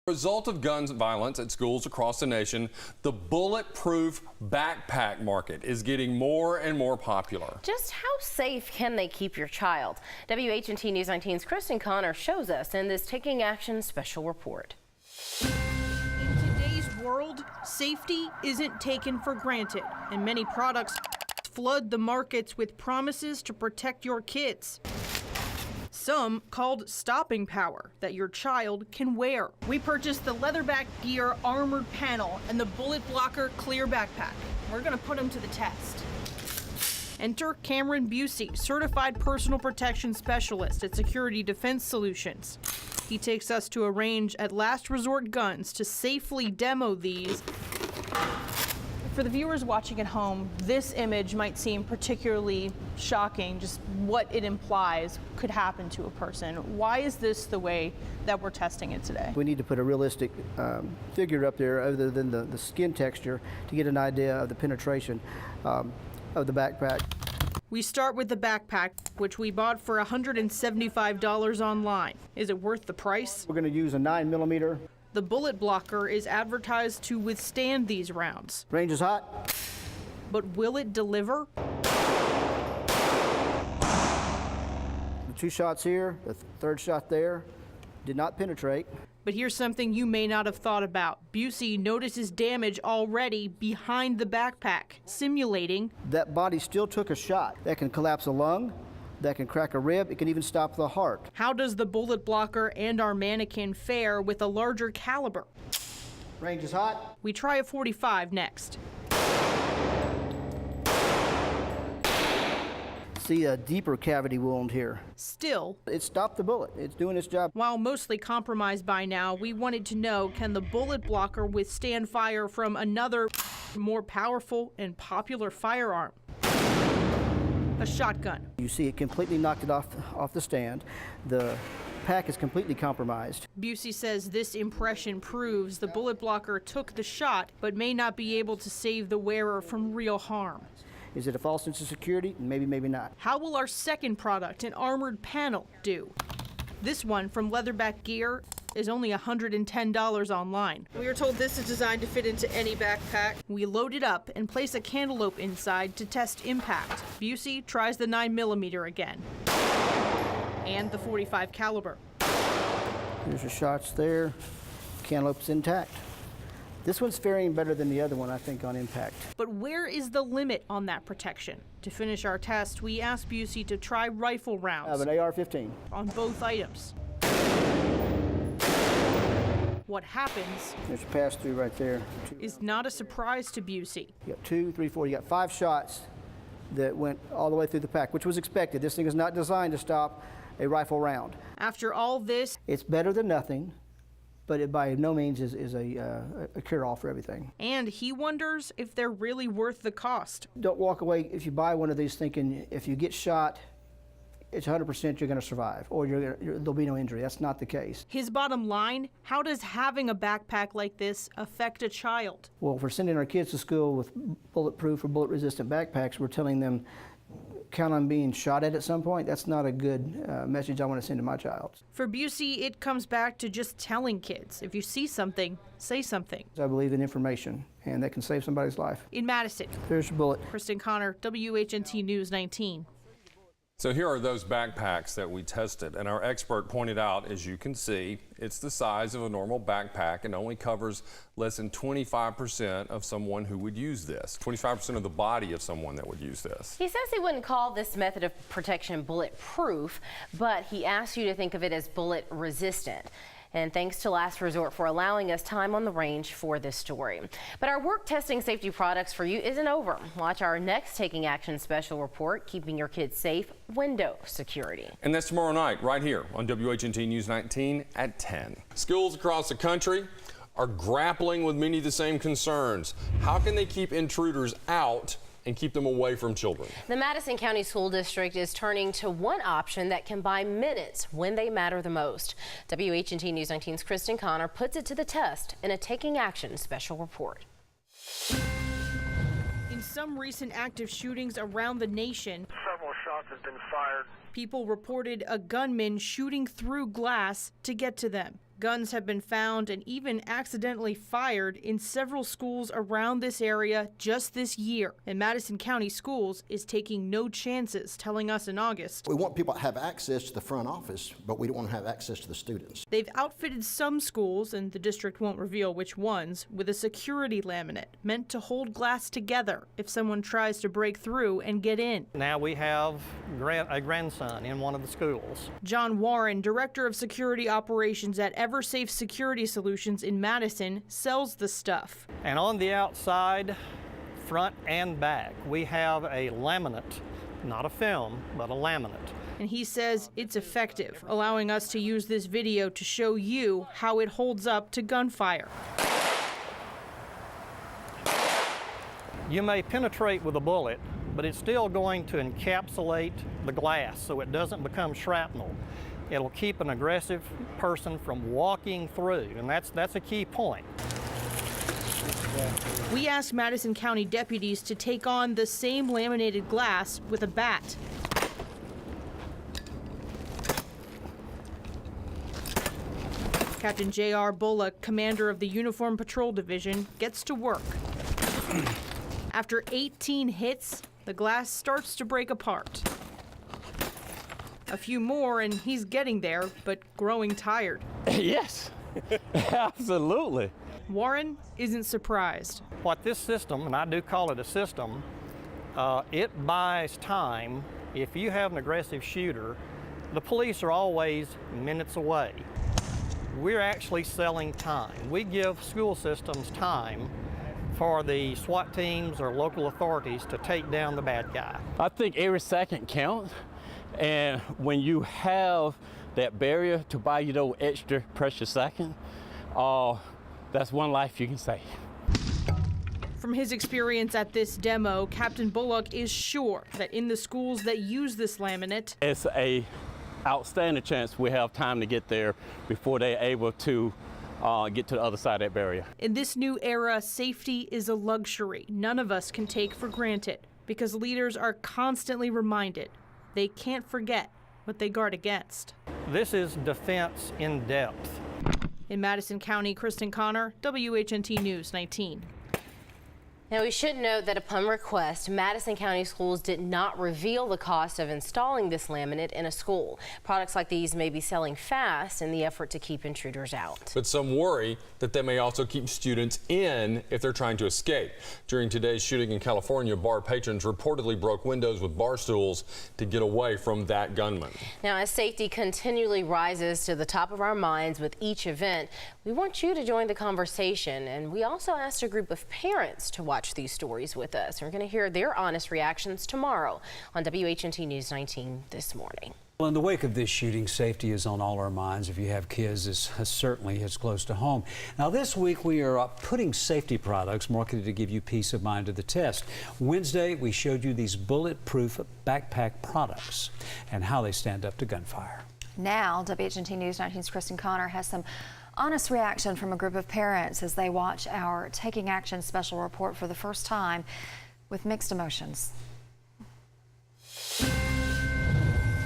Result of gun violence at schools across the nation, the bulletproof backpack market is getting more and more popular. Just how safe can they keep your child? WHNT News 19's Kristen shows us in this Taking Action special report. In today's world, safety isn't taken for granted, and many products flood the markets with promises to protect your kids. Some called stopping power that your child can wear. We purchased the Leatherback Gear armored panel and the bullet blocker clear backpack. We're gonna put them to the test. Enter Cameron Busey, certified personal protection specialist at Security Defense Solutions. He takes us to a range at Last Resort Guns to safely demo these. For the viewers watching at home, this image might seem particularly shocking, just what it implies could happen to a person. Why is this the way that we're testing it today? We need to put a realistic figure up there other than the skin texture to get an idea of the penetration of the backpack. We start with the backpack, which we bought for $175 online. Is it worth the price? We're going to use a 9mm. The bullet blocker is advertised to withstand these rounds. Range is hot. But will it deliver? The 2 shots here, the third shot there, did not penetrate. But here's something you may not have thought about. Busey notices damage already behind the backpack, simulating that body still took a shot. That can collapse a lung, that can crack a rib, it can even stop the heart. How does the bullet blocker and our mannequin fare with a larger caliber? Range is hot. We try a .45 next. See a deeper cavity wound here. Still, it stopped the bullet. It's doing its job. While mostly compromised by now, we wanted to know, can the bullet blocker withstand fire from another, more powerful and popular firearm? A shotgun. You see it completely knocked it off the stand. The pack is completely compromised. Busey says this impression proves the bullet blocker took the shot, but may not be able to save the wearer from real harm. Is it a false sense of security? Maybe, maybe not. How will our second product, an armored panel, do? This one from Leatherback Gear is only $110 online. We are told this is designed to fit into any backpack. We load it up and place a cantaloupe inside to test impact. Busey tries the 9mm again. And the .45 caliber. There's your shots there. Cantaloupe's intact. This one's faring better than the other one, I think, on impact. But where is the limit on that protection? To finish our test, we asked Busey to try rifle rounds. Of an AR-15. On both items. What happens There's a pass-through right there. is not a surprise to Busey. You got 2, 3, 4, you got 5 shots that went all the way through the pack, which was expected. This thing is not designed to stop a rifle round. After all this, it's better than nothing, but it by no means is a cure-all for everything. And he wonders if they're really worth the cost. Don't walk away if you buy one of these thinking if you get shot, it's 100% you're going to survive, or there'll be no injury. That's not the case. His bottom line, how does having a backpack like this affect a child? Well, if we're sending our kids to school with bulletproof or bullet-resistant backpacks, we're telling them, count on being shot at some point. That's not a good message I want to send to my child. For Busey, it comes back to just telling kids, if you see something, say something. I believe in information, and that can save somebody's life. In Madison, There's your bullet. Kristen, WHNT News 19. So here are those backpacks that we tested, and our expert pointed out, as you can see, it's the size of a normal backpack and only covers less than 25% of someone who would use this, 25% of the body of someone that would use this. He says he wouldn't call this method of protection bulletproof, but he asks you to think of it as bullet resistant. And thanks to Last Resort for allowing us time on the range for this story. But our work testing safety products for you isn't over. Watch our next Taking Action special report, Keeping Your Kids Safe, Window Security. And that's tomorrow night right here on WHNT News 19 at 10. Schools across the country are grappling with many of the same concerns. How can they keep intruders out and keep them away from children? The Madison County School District is turning to one option that can buy minutes when they matter the most. WHNT News 19's Kristen puts it to the test in a Taking Action special report. In some recent active shootings around the nation, several shots have been fired. People reported a gunman shooting through glass to get to them. Guns have been found and even accidentally fired in several schools around this area just this year. And Madison County Schools is taking no chances, telling us in August. We want people to have access to the front office, but we don't want to have access to the students. They've outfitted some schools, and the district won't reveal which ones, with a security laminate meant to hold glass together if someone tries to break through and get in. Now we have a grandson in one of the schools. John Warren, Director of Security Operations at EverSafe Security Solutions in Madison, sells the stuff. And on the outside, front and back, we have a laminate, not a film, but a laminate. And he says it's effective, allowing us to use this video to show you how it holds up to gunfire. You may penetrate with a bullet, but it's still going to encapsulate the glass so it doesn't become shrapnel. It'll keep an aggressive person from walking through, and that's a key point. We asked Madison County deputies to take on the same laminated glass with a bat. Captain J.R. Bullock, commander of the Uniform Patrol Division, gets to work. After 18 hits, the glass starts to break apart. A few more and he's getting there, but growing tired. Yes, absolutely. Warren isn't surprised. What this system, and I do call it a system, it buys time. If you have an aggressive shooter, the police are always minutes away. We're actually selling time. We give school systems time for the SWAT teams or local authorities to take down the bad guy. I think every second counts, and when you have that barrier to buy you those extra precious seconds, that's one life you can save. From his experience at this demo, Captain Bullock is sure that in the schools that use this laminate, It's a outstanding chance we have time to get there before they're able to get to the other side of that barrier. in this new era, safety is a luxury none of us can take for granted because leaders are constantly reminded they can't forget what they guard against. This is defense in depth. In Madison County, Kristen Connor, WHNT News 19. Now, we should note that upon request, Madison County Schools did not reveal the cost of installing this laminate in a school. Products like these may be selling fast in the effort to keep intruders out. But some worry that they may also keep students in if they're trying to escape. During today's shooting in California, bar patrons reportedly broke windows with bar stools to get away from that gunman. Now, as safety continually rises to the top of our minds with each event, we want you to join the conversation. And we also asked a group of parents to watch these stories with us. We're going to hear their honest reactions tomorrow on WHNT News 19 this morning. Well, in the wake of this shooting, safety is on all our minds. If you have kids, it's certainly hits close to home. Now, this week we are putting safety products marketed to give you peace of mind to the test. Wednesday, we showed you these bulletproof backpack products and how they stand up to gunfire. Now, WHNT News 19's Kristen Connor has some honest reaction from a group of parents as they watch our Taking Action special report for the first time with mixed emotions.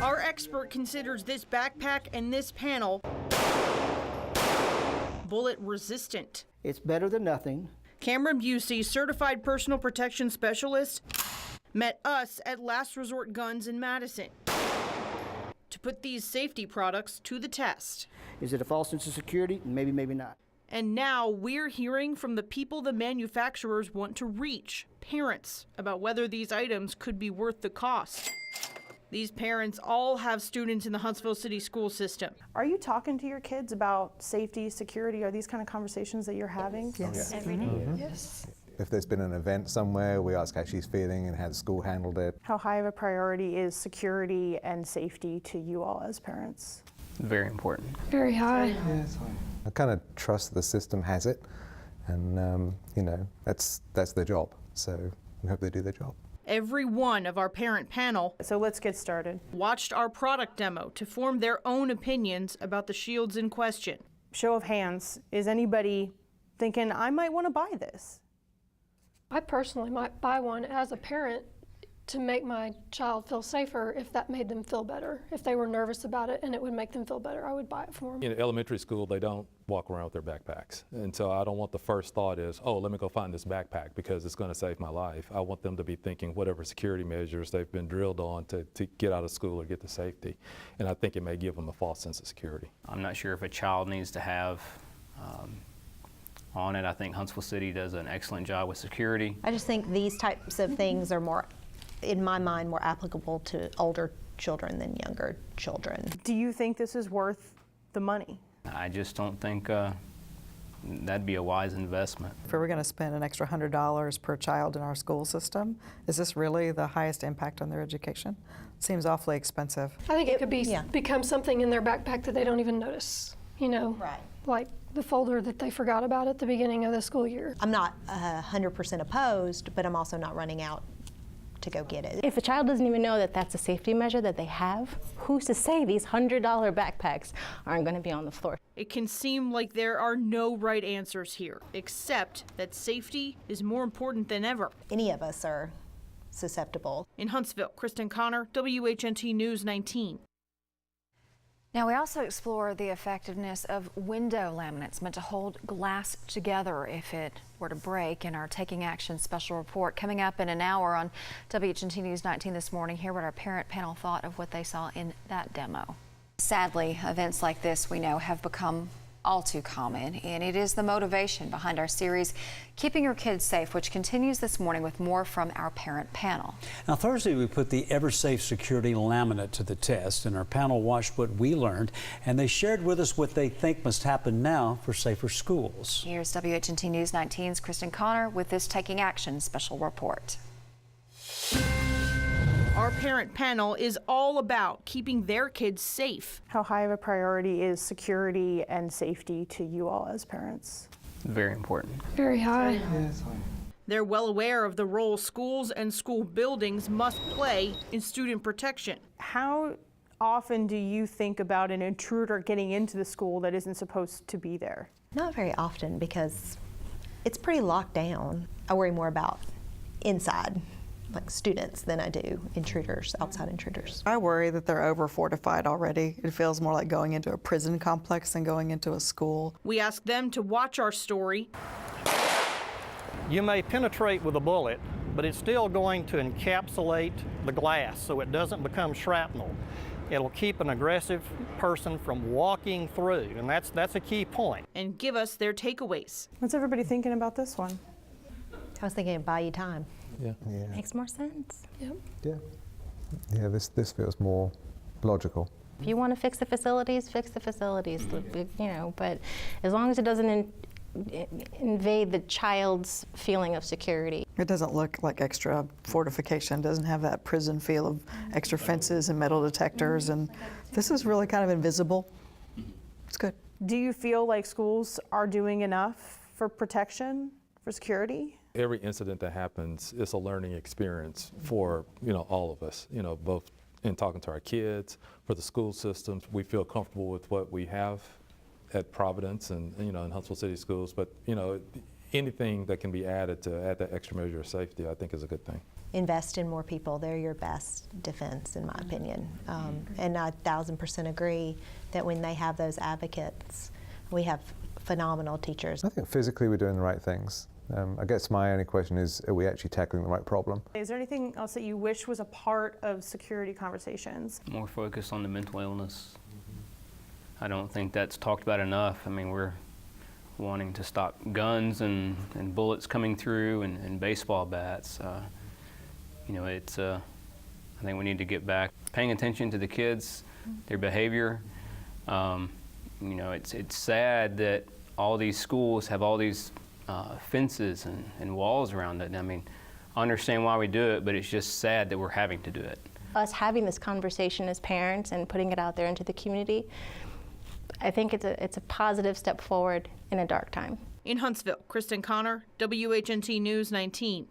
Our expert considers this backpack and this panel bullet resistant. It's better than nothing. Cameron Busey, certified personal protection specialist, met us at Last Resort Guns in Madison to put these safety products to the test. Is it a false sense of security? Maybe, maybe not. And now we're hearing from the people the manufacturers want to reach, parents, about whether these items could be worth the cost. These parents all have students in the Huntsville City school system. Are you talking to your kids about safety, security? Are these kind of conversations that you're having? Yes. Every day. Yes. If there's been an event somewhere, we ask how she's feeling and how the school handled it. How high of a priority is security and safety to you all as parents? Very important. Very high. I kind of trust the system has it, and you know, that's their job. So we hope they do their job. Every one of our parent panel So let's get started. watched our product demo to form their own opinions about the shields in question. Show of hands, is anybody thinking, I might want to buy this? I personally might buy one as a parent to make my child feel safer if that made them feel better. If they were nervous about it and it would make them feel better, I would buy it for them. In elementary school, they don't walk around with their backpacks. And so I don't want the first thought is, oh, let me go find this backpack because it's going to save my life. I want them to be thinking whatever security measures they've been drilled on to get out of school or get to safety. And I think it may give them a false sense of security. I'm not sure if a child needs to have on it. I think Huntsville City does an excellent job with security. I just think these types of things are more, in my mind, more applicable to older children than younger children. Do you think this is worth the money? I just don't think that'd be a wise investment. If we were going to spend an extra $100 per child in our school system, is this really the highest impact on their education? Seems awfully expensive. I think it could be become something in their backpack that they don't even notice, you know, right. Like the folder that they forgot about at the beginning of the school year. I'm not 100% opposed, but I'm also not running out to go get it. If a child doesn't even know that that's a safety measure that they have, who's to say these $100 backpacks aren't going to be on the floor? It can seem like there are no right answers here, except that safety is more important than ever. Any of us are susceptible. In Huntsville, Kristen Connor, WHNT News 19. Now, we also explore the effectiveness of window laminates meant to hold glass together if it were to break in our Taking Action special report. Coming up in an hour on WHNT News 19 this morning, hear what our parent panel thought of what they saw in that demo. Sadly, events like this, we know, have become all too common, and it is the motivation behind our series, Keeping Your Kids Safe, which continues this morning with more from our parent panel. Now, Thursday, we put the EverSafe security laminate to the test, and our panel watched what we learned, and they shared with us what they think must happen now for safer schools. Here's WHNT News 19's Kristen Connor with this Taking Action special report. Our parent panel is all about keeping their kids safe. How high of a priority is security and safety to you all as parents? Very important. Very high. They're well aware of the role schools and school buildings must play in student protection. How often do you think about an intruder getting into the school that isn't supposed to be there? Not very often, because it's pretty locked down. I worry more about inside, like students, than I do intruders, outside intruders. I worry that they're over fortified already. It feels more like going into a prison complex than going into a school. We asked them to watch our story. You may penetrate with a bullet, but it's still going to encapsulate the glass so it doesn't become shrapnel. It'll keep an aggressive person from walking through, and that's a key point. And give us their takeaways. What's everybody thinking about this one? I was thinking it'd buy you time. Yeah. Makes more sense. Yep. Yeah, this feels more logical. If you want to fix the facilities, you know, but as long as it doesn't invade the child's feeling of security. It doesn't look like extra fortification. It doesn't have that prison feel of extra fences and metal detectors, and this is really kind of invisible. It's good. Do you feel like schools are doing enough for protection, for security? Every incident that happens is a learning experience for, all of us, both in talking to our kids, for the school systems. We feel comfortable with what we have at Providence and, in Huntsville City Schools, but, anything that can be added to add that extra measure of safety, I think is a good thing. Invest in more people. They're your best defense, in my opinion. And I 1000% agree that when they have those advocates, we have phenomenal teachers. I think physically we're doing the right things. I guess my only question is, are we actually tackling the right problem? Is there anything else that you wish was a part of security conversations? More focus on the mental illness. I don't think that's talked about enough. I mean, we're wanting to stop guns and bullets coming through and baseball bats. I think we need to get back paying attention to the kids, their behavior. It's sad that all these schools have all these fences and walls around it. I mean, I understand why we do it, but it's just sad that we're having to do it. Us having this conversation as parents and putting it out there into the community, I think it's a positive step forward in a dark time. In Huntsville, Kristen Connor, WHNT News 19.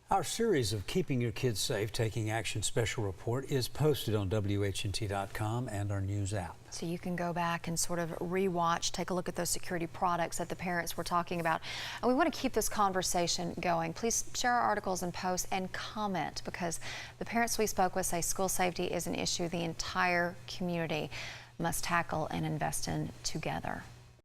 Our series of Keeping Your Kids Safe, Taking Action special report is posted on WHNT.com and our news app. So you can go back and sort of rewatch, take a look at those security products that the parents were talking about. And we want to keep this conversation going. Please share our articles and posts and comment, because the parents we spoke with say school safety is an issue the entire community must tackle and invest in together.